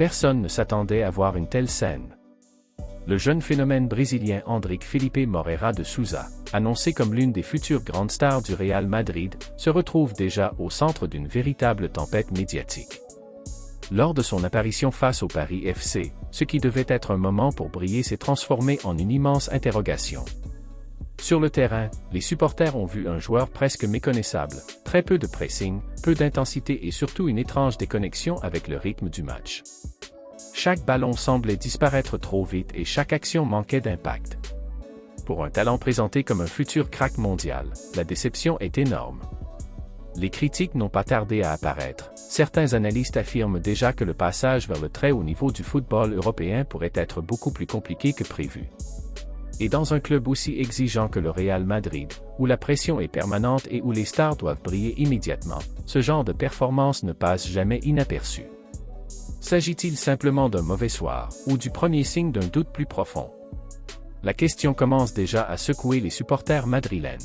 Personne ne s'attendait à voir une telle scène. Le jeune phénomène brésilien Andrique Felipe Moreira de Sousa, annoncé comme l'une des futures grandes stars du Real Madrid, se retrouve déjà au centre d'une véritable tempête médiatique. Lors de son apparition face au Paris FC, ce qui devait être un moment pour briller s'est transformé en une immense interrogation. Sur le terrain, les supporters ont vu un joueur presque méconnaissable, très peu de pressing, peu d'intensité et surtout une étrange déconnexion avec le rythme du match. Chaque ballon semblait disparaître trop vite et chaque action manquait d'impact. Pour un talent présenté comme un futur crack mondial, la déception est énorme. Les critiques n'ont pas tardé à apparaître. Certains analystes affirment déjà que le passage vers le très haut niveau du football européen pourrait être beaucoup plus compliqué que prévu. Et dans un club aussi exigeant que le Real Madrid, où la pression est permanente et où les stars doivent briller immédiatement, ce genre de performance ne passe jamais inaperçu. S'agit-il simplement d'un mauvais soir, ou du premier signe d'un doute plus profond? La question commence déjà à secouer les supporters madrilènes.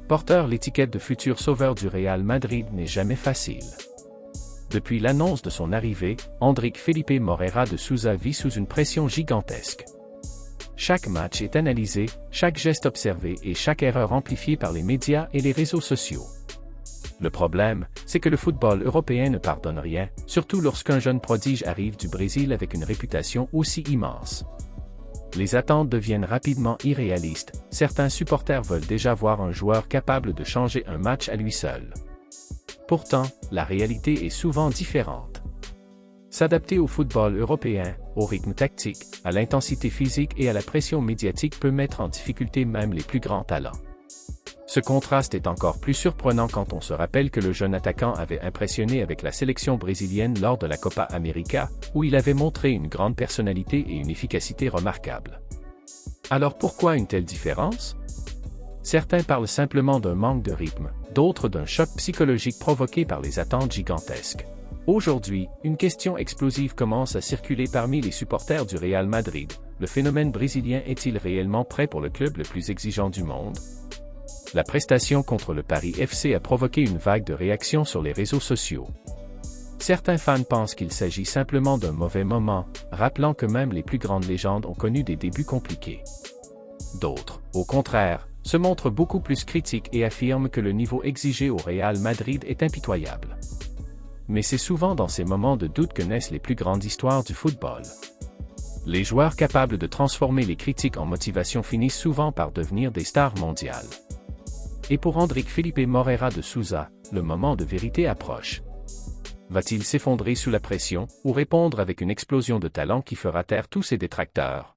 Porteur l'étiquette de futur sauveur du Real Madrid n'est jamais facile. Depuis l'annonce de son arrivée, Andrique Felipe Moreira de Sousa vit sous une pression gigantesque. Chaque match est analysé, chaque geste observé et chaque erreur amplifiée par les médias et les réseaux sociaux. Le problème, c'est que le football européen ne pardonne rien, surtout lorsqu'un jeune prodige arrive du Brésil avec une réputation aussi immense. Les attentes deviennent rapidement irréalistes, certains supporters veulent déjà voir un joueur capable de changer un match à lui seul. Pourtant, la réalité est souvent différente. S'adapter au football européen, au rythme tactique, à l'intensité physique et à la pression médiatique peut mettre en difficulté même les plus grands talents. Ce contraste est encore plus surprenant quand on se rappelle que le jeune attaquant avait impressionné avec la sélection brésilienne lors de la Copa América, où il avait montré une grande personnalité et une efficacité remarquables. Alors pourquoi une telle différence? Certains parlent simplement d'un manque de rythme, d'autres d'un choc psychologique provoqué par les attentes gigantesques. Aujourd'hui, une question explosive commence à circuler parmi les supporters du Real Madrid. Le phénomène brésilien est-il réellement prêt pour le club le plus exigeant du monde? La prestation contre le Paris FC a provoqué une vague de réactions sur les réseaux sociaux. Certains fans pensent qu'il s'agit simplement d'un mauvais moment, rappelant que même les plus grandes légendes ont connu des débuts compliqués. D'autres, au contraire, se montrent beaucoup plus critiques et affirment que le niveau exigé au Real Madrid est impitoyable. Mais c'est souvent dans ces moments de doute que naissent les plus grandes histoires du football. Les joueurs capables de transformer les critiques en motivation finissent souvent par devenir des stars mondiales. Et pour Andrique Felipe Moreira de Sousa, le moment de vérité approche. Va-t-il s'effondrer sous la pression, ou répondre avec une explosion de talent qui fera taire tous ses détracteurs?